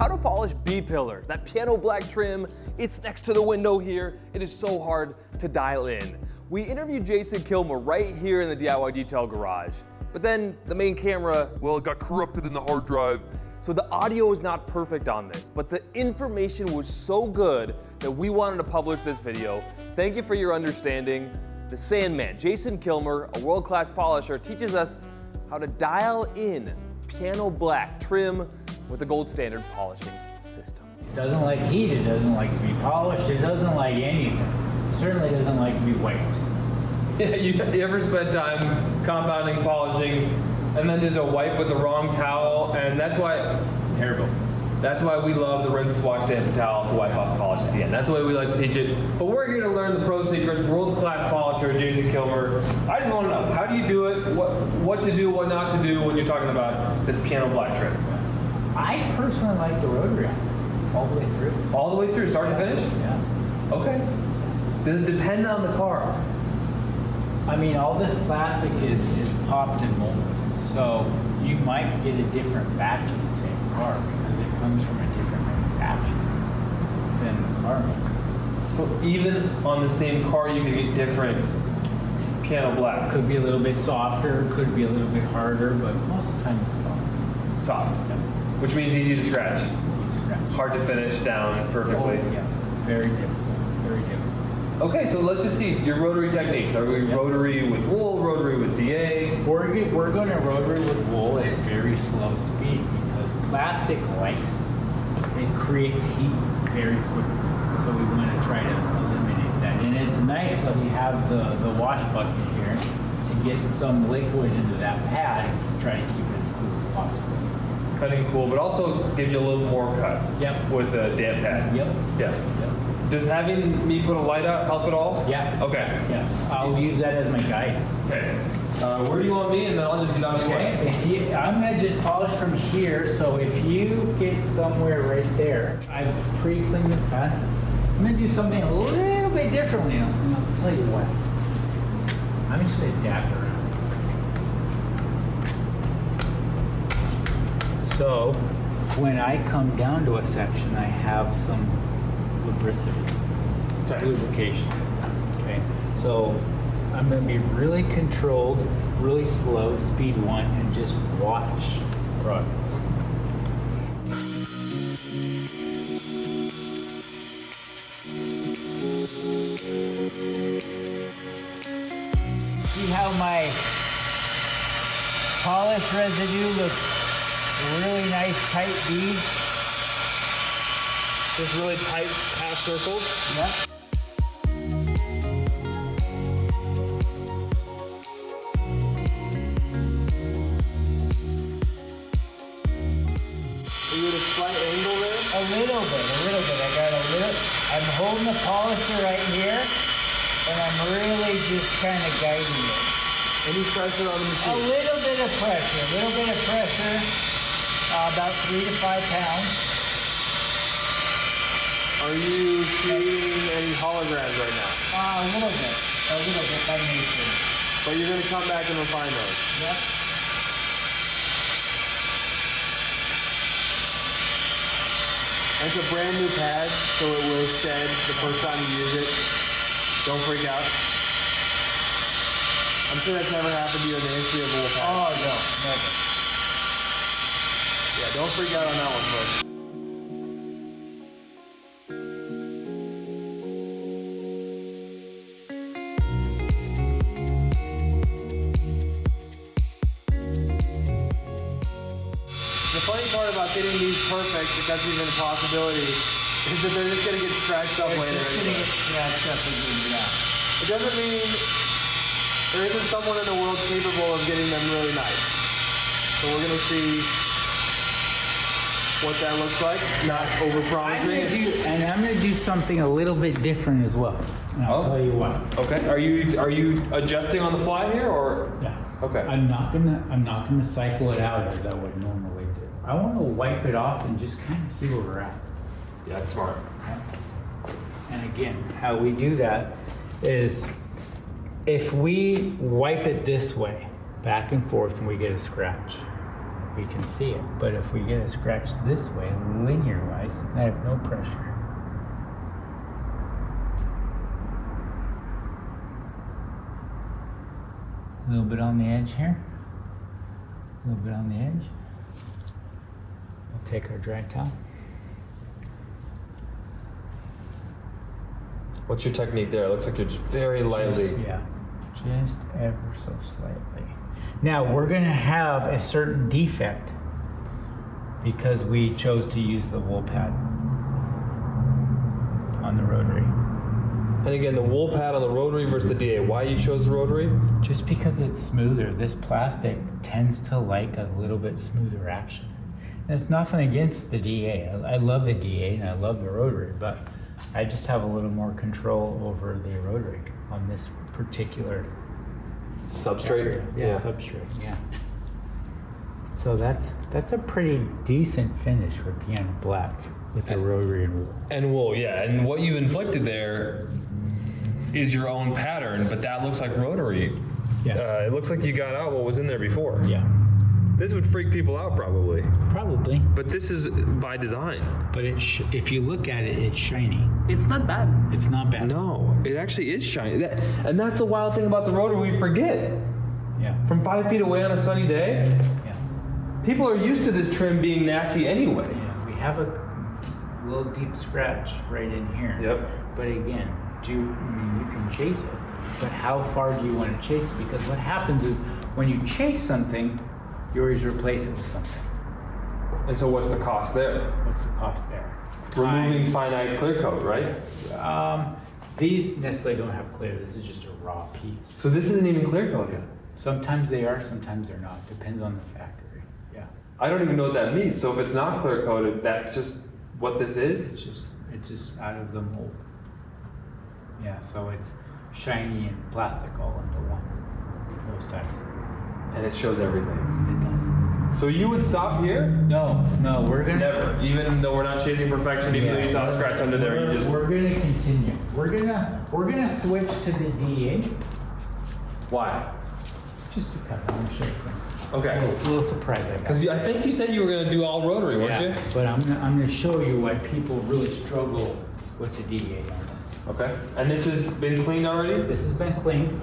how to polish B-pillars. That piano black trim, it's next to the window here. It is so hard to dial in. We interviewed Jason Killmer right here in the DIY Detail Garage. But then the main camera, well, it got corrupted in the hard drive. So the audio is not perfect on this, but the information was so good that we wanted to publish this video. Thank you for your understanding. The Sandman, Jason Killmer, a world-class polisher, teaches us how to dial in piano black trim with the gold standard polishing system. It doesn't like heat, it doesn't like to be polished, it doesn't like anything. It certainly doesn't like to be wiped. Yeah, you ever spent time compounding, polishing, and then just a wipe with the wrong towel, and that's why, terrible. That's why we love the rinse, wash, damp towel to wipe off polish at the end. That's the way we like to teach it. But we're here to learn the pro secrets. World-class polisher, Jason Killmer. I just want to know, how do you do it? What to do, what not to do when you're talking about this piano black trim? I personally like the rotary all the way through. All the way through, start to finish? Yeah. Okay. Does it depend on the car? I mean, all this plastic is popped and molded. So you might get a different batch of the same car because it comes from a different manufacturer than the car maker. So even on the same car, you can get different piano black. Could be a little bit softer, could be a little bit harder, but most of the time it's soft. Soft. Yeah. Which means easy to scratch. Easy to scratch. Hard to finish down perfectly. Oh, yeah, very difficult, very difficult. Okay, so let's just see your rotary techniques. Are we rotary with wool, rotary with DA? We're going to rotary with wool at a very slow speed because plastic it creates heat very quickly. So we want to try to eliminate that. And it's nice that we have the wash bucket here to get some liquid into that pad and try to keep it as cool as possible. Cutting cool, but also gives you a little more cut. Yep. With a damp pad. Yep. Yeah. Yep. Does having me put a light out help at all? Yeah. Okay. Yeah. I'll use that as my guide. Okay. Where do you want me? And then I'll just get on your way. I'm going to just polish from here, so if you get somewhere right there, I've pre-cleaned this pad. I'm going to do something a little bit differently, and I'll tell you what. I'm just going to adapt around. So, when I come down to a section, I have some lubrication. Okay, so I'm going to be really controlled, really slow, speed 1, and just watch the product. See how my polish residue looks really nice, tight beads? Just really tight half circles? Yep. Are you at a slight angle there? A little bit. I'm holding the polisher right here, and I'm really just kind of guiding it. Any pressure on the machine? A little bit of pressure, about 3 to 5 pounds. Are you creating any holograms right now? A little bit by nature. But you're going to come back and refine those? Yep. It's a brand new pad, so it will shed the first time you use it. Don't freak out. I'm sure that's never happened to you in the history of wool pads. Oh, no, never. Yeah, don't freak out on that one, folks. The funny part about getting these perfect, if that's even a possibility, is that they're just going to get scratched up later. It doesn't mean there isn't someone in the world capable of getting them really nice. So we're going to see what that looks like, not over-promising. And I'm going to do something a little bit different as well. And I'll tell you what. Okay. Are you adjusting on the fly here, or? Yeah. Okay. I'm not gonna cycle it out as I would normally do. I want to wipe it off and just kind of see where we're at. Yeah, that's smart. Okay? And again, how we do that is if we wipe it this way, back and forth, and we get a scratch, we can see it. But if we get a scratch this way, linear wise, I have no pressure. A little bit on the edge here. A little bit on the edge. We'll take our dry towel. What's your technique there? It looks like you're just very lightly. Just ever so slightly. Now we're gonna have a certain defect because we chose to use the wool pad on the rotary. And again, the wool pad on the rotary versus the DA. Why you chose the rotary? Just because it's smoother. This plastic tends to like a little bit smoother action. And it's nothing against the DA. I love the DA and I love the rotary, but I just have a little more control over the rotary on this particular Substrate? area. Yeah, substrate, yeah. So that's a pretty decent finish for piano black with the rotary and wool. And wool, yeah. And what you inflicted there is your own pattern, but that looks like rotary. Yeah. It looks like you got out what was in there before. Yeah. This would freak people out probably. Probably. But this is by design. But if you look at it, it's shiny. It's not bad. It's not bad. No, it actually is shiny. And that's the wild thing about the rotary we forget. Yeah. From 5 feet away on a sunny day, Yeah. people are used to this trim being nasty anyway. Yeah. We have a little deep scratch right in here. Yep. But again, you can chase it, but how far do you want to chase it? Because what happens is when you chase something, you always replace it with something. And so what's the cost there? What's the cost there? Removing finite clear coat, right? These necessarily don't have clear. This is just a raw piece. So this isn't even clear coat yet. Sometimes they are, sometimes they're not. Depends on the factory. Yeah. I don't even know what that means. So if it's not clear coated, that's just what this is? It's just out of the mold. Yeah, so it's shiny and plastic all into one most times. And it shows everything. It does. So you would stop here? No, we're gonna Never. Even though we're not chasing perfection, even though you saw a scratch under there, you just... We're gonna continue. We're gonna switch to the DA Why? just because I want to show you something. Okay. It's a little surprise I got. Because I think you said you were going to do all rotary, weren't you? But I'm gonna show you why people really struggle with the DA on this. Okay. And this has been cleaned already? This has been cleaned.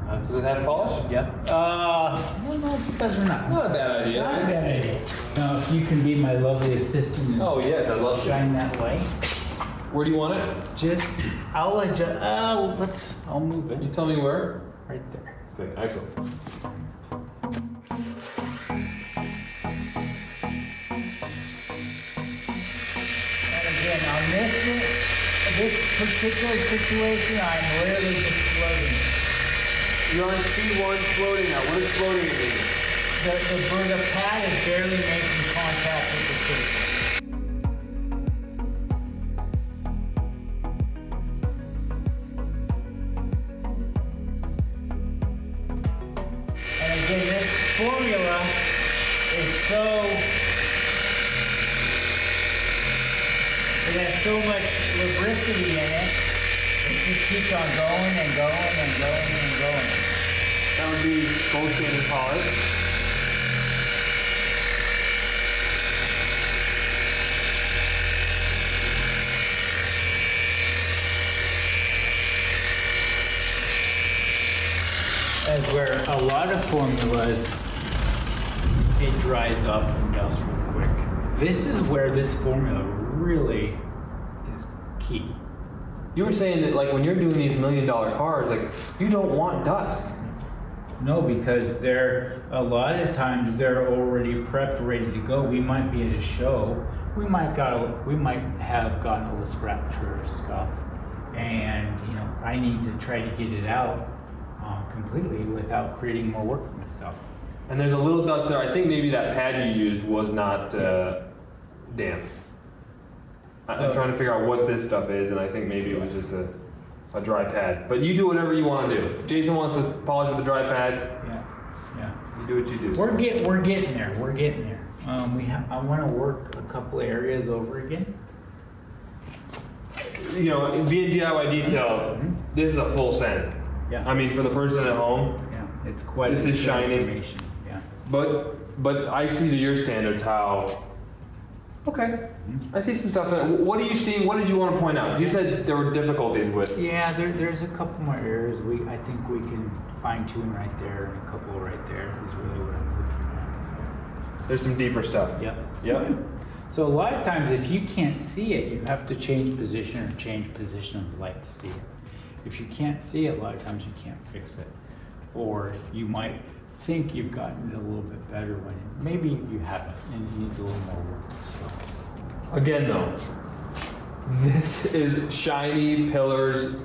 Does it have polish? Yep. I don't know if it does or not. Not a bad idea. Not a bad idea. Now, if you can be my lovely assistant and Oh, yes, I'd love to. shine that light, Where do you want it? just, I'll adjust, I'll move You it tell me where. right there. Okay, excellent. And again, on this particular situation, I'm literally just floating. You're on speed 1, floating now. What does floating mean? The pad is barely making contact with the surface. And again, this formula is it has so much lubricity in it, it just keeps on going and going and going and going. That would be gold standard polish. As where a lot of formulas, it dries up and melts real quick. This is where this formula really is key. You were saying that like when you're doing these $1 million cars, like you don't want dust. No, because a lot of times they're already prepped, ready to go. We might be at a show, we might have gotten a little scratch or scuff, and I need to try to get it out completely without creating more work for myself. And there's a little dust there. I think maybe that pad you used was not damp. I'm trying to figure out what this stuff is, and I think maybe it was just a dry pad. But you do whatever you want to do. If Jason wants to polish with a dry pad, Yeah. you do what you do. We're getting there. We're getting there. I want to work a couple areas over again. Being DIY detail, this is a full send. Yeah. I mean, for the person at home, Yeah, it's quite. This is shiny. information. Yeah. but but I see to your standards how. Okay, I see some stuff. What do you see? What did you want to point out? You said there were difficulties with. Yeah, there's a couple more areas I think we can fine tune right there, and a couple right there is really what I'm looking at. So. There's some deeper stuff. Yep. So a lot of times, if you can't see it, you have to change position or change position of the light to see it. If you can't see it, a lot of times you can't fix it, or you might think you've gotten it a little bit better when maybe you haven't, and it needs a little more work. So. Again, though, this is shiny pillars,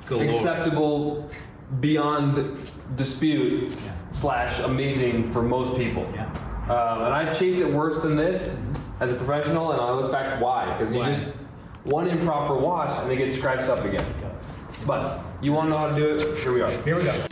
Galore. acceptable beyond dispute / amazing for most people. Yeah. And I've chased it worse than this as a professional, and I look back why? Because you just one improper wash and they get scratched up again. It does. But you want to know how to do it? Here we are. Here we go.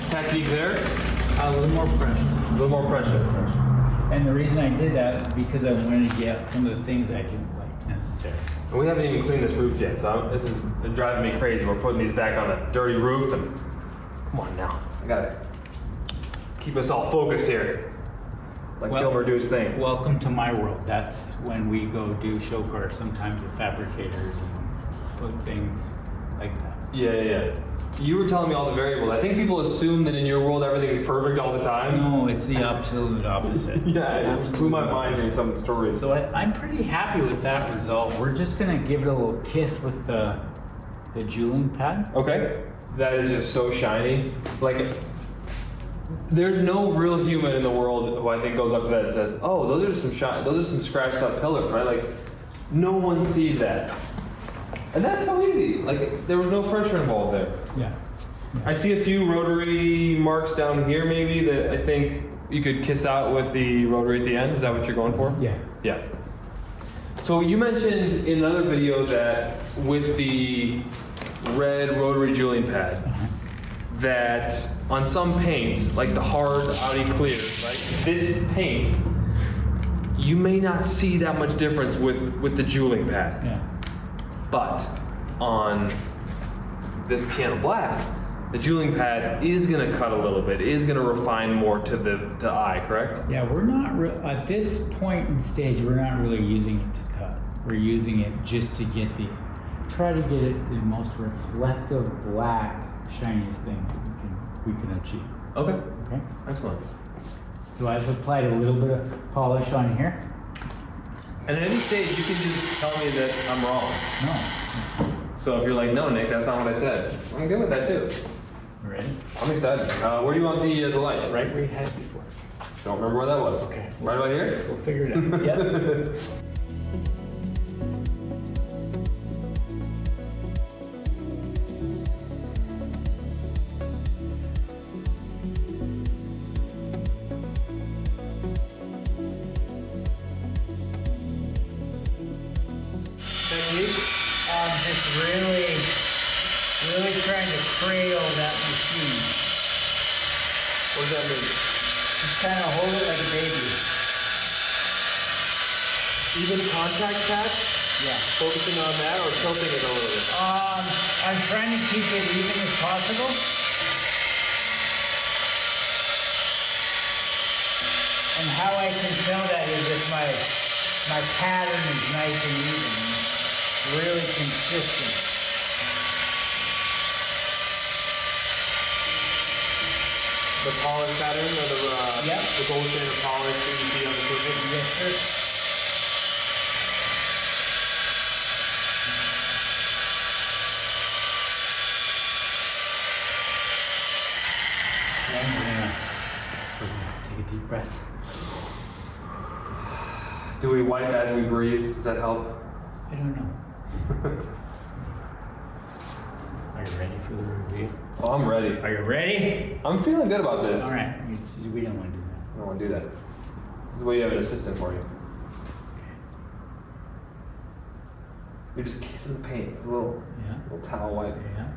Technique there, A little more pressure. a little more pressure. And the reason I did that is because I wanted to get some of the things I didn't like necessary. And we haven't even cleaned this roof yet, so this is driving me crazy. We're putting these back on a dirty roof, and come on now, I gotta keep us all focused here. Like Killmer do his thing. Welcome to my world. That's when we go do show cars, sometimes with fabricators and put things like that. Yeah. You were telling me all the variables. I think people assume that in your world everything's perfect all the time. No, it's the absolute opposite. Yeah, it blew my mind hearing some of the stories. So I'm pretty happy with that result. We're just gonna give it a little kiss with the jeweling pad. Okay, that is just so shiny. Like, there's no real human in the world who I think goes up to that and says, "Oh, those are some scratched up pillars," right? Like, no one sees that, and that's so easy. Like, there was no pressure involved there. Yeah. I see a few rotary marks down here, maybe that I think you could kiss out with the rotary at the end. Is that what you're going for? Yeah. Yeah. So you mentioned in another video that with the red rotary jeweling pad, that on some paints, like the hard Audi Clear, right? This paint, you may not see that much difference with the jeweling pad. Yeah. But on this piano black, the jeweling pad is gonna cut a little bit, is gonna refine more to the eye, correct? Yeah, we're not at this point in stage. We're not really using it to cut. We're using it just to try to get it the most reflective black, shiniest thing we can achieve. Okay, Okay. excellent. So I've applied a little bit of polish on here. And at any stage, you can just tell me that I'm wrong. No. So if you're like, no, Nick, that's not what I said, I'm good with that too. Ready? I'm excited. Where do you want the light? Right where you had it before. Don't remember where that was. Okay. Right about here? We'll figure it out. Yep. Technique? Just really trying to cradle that machine. What does that mean? Just kind of hold it like a baby. Even contact patch? Yeah. Focusing on that or tilting it a little bit? I'm trying to keep it even as possible. And how I can tell that is if my pattern is nice and even, really consistent. The polish pattern or Yep. the gold standard polish that you see on the surface? Yes, sir. deep breath. Do we wipe as we breathe? Does that help? I don't know. Are you ready for the review? Oh, I'm ready. Are you ready? I'm feeling good about this. All right. We don't want to do that. I don't want to do that. This is why you have an assistant for you. You're just kissing the paint with a little towel wipe. Yeah.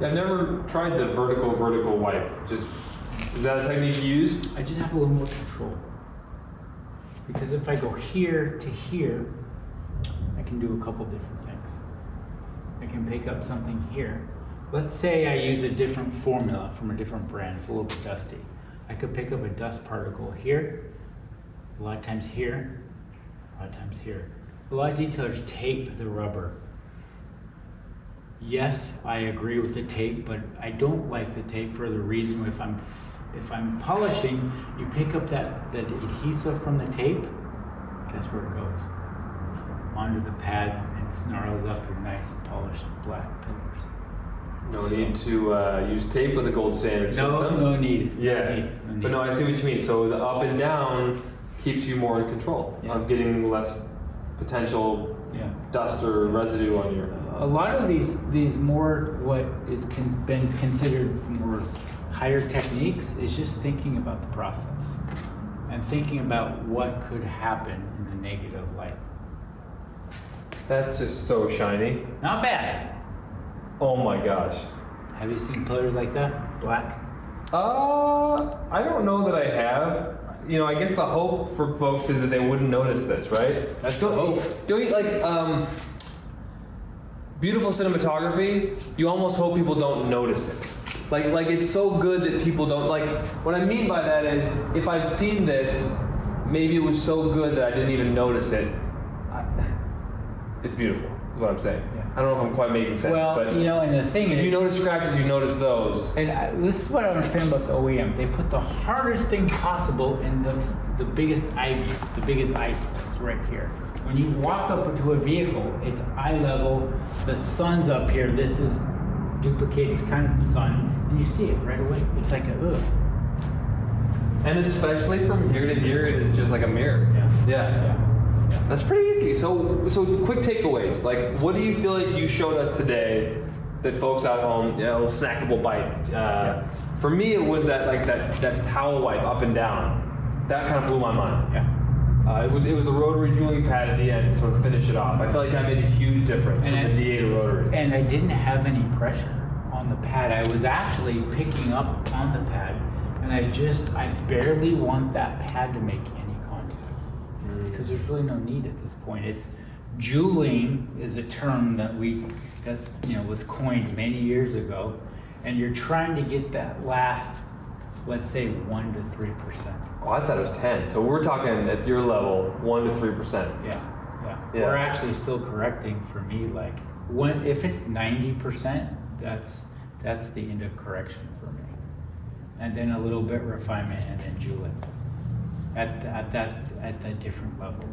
I've never tried the vertical wipe. Just, is that a technique you use? I just have a little more control. Because if I go here to here, I can do a couple different things. I can pick up something here. Let's say I use a different formula from a different brand. It's a little bit dusty. I could pick up a dust particle here, a lot of times here, a lot of times here. A lot of detailers tape the rubber. Yes, I agree with the tape, but I don't like the tape for the reason if I'm polishing, you pick up that adhesive from the tape, guess where it goes? Onto the pad and snarls up your nice polished black pillars. No need to use tape with a gold standard system. No need. Yeah, No need. but no, I see what you mean. So the up and down keeps you more in control of getting less potential dust or residue on your. A lot of these more what is been considered more higher techniques is just thinking about the process and thinking about what could happen in the negative light. That's just so shiny. Not bad. Oh my gosh. Have you seen pillars like that? Black? I don't know that I have. You know, I guess the hope for folks is that they wouldn't notice this, right? That's the hope. Don't you like beautiful cinematography? You almost hope people don't notice it. Like it's so good that people don't like. What I mean by that is, if I've seen this, maybe it was so good that I didn't even notice it. It's beautiful. Is what I'm saying. Yeah. I don't know if I'm quite making sense. Well, but you know, and the thing is, if you notice scratches, you notice those. and this is what I understand about the OEM. They put the hardest thing possible in the biggest ivy, the biggest icebergs right here. When you walk up to a vehicle, it's eye level. The sun's up here. This is duplicates kind of the sun, and you see it right away. It's like a ugh. And especially from here to here, it is just like a mirror. Yeah. That's pretty easy. So quick takeaways. Like, what do you feel like you showed us today that folks at home, you know, snackable bite? For me, it was that towel wipe up and down. That kind of blew my mind. Yeah. It was the rotary jeweling pad at the end to sort of finish it off. I felt like that made a huge difference from the DA to rotary. And I didn't have any pressure on the pad. I was actually picking up on the pad, and I barely want that pad to make any contact because there's really no need at this point. It's jeweling is a term that was coined many years ago, and you're trying to get that last, let's say, 1 to 3%. Oh, I thought it was 10. So we're talking at your level, 1 to 3%. Yeah. We're actually still correcting for me. Like if it's 90%, that's the end of correction for me. And then a little bit refinement, and then jewel it at that different level.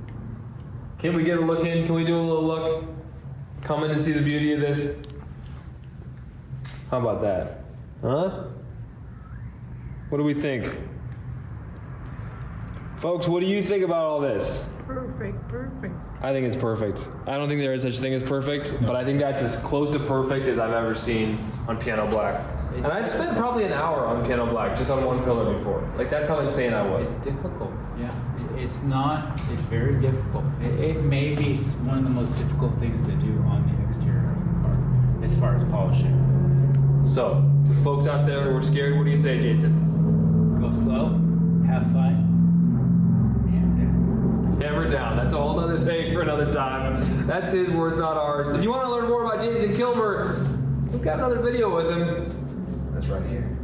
Can we get a look in? Can we do a little look? Come in and see the beauty of this. How about that? Huh? What do we think? Folks, what do you think about all this? Perfect. I think it's perfect. I don't think there is such a thing as perfect, but I think that's as close to perfect as I've ever seen on piano black. And I've spent probably an hour on piano black just on one pillar before. Like, that's how insane I was. It's difficult. Yeah. It's very difficult. It may be one of the most difficult things to do on the exterior of the car as far as polishing. So, to folks out there who are scared, what do you say, Jason? Go slow, have fun. Hammer down. That's a whole other thing for another time. That's his words, not ours. If you want to learn more about Jason Killmer, we've got another video with him. That's right here.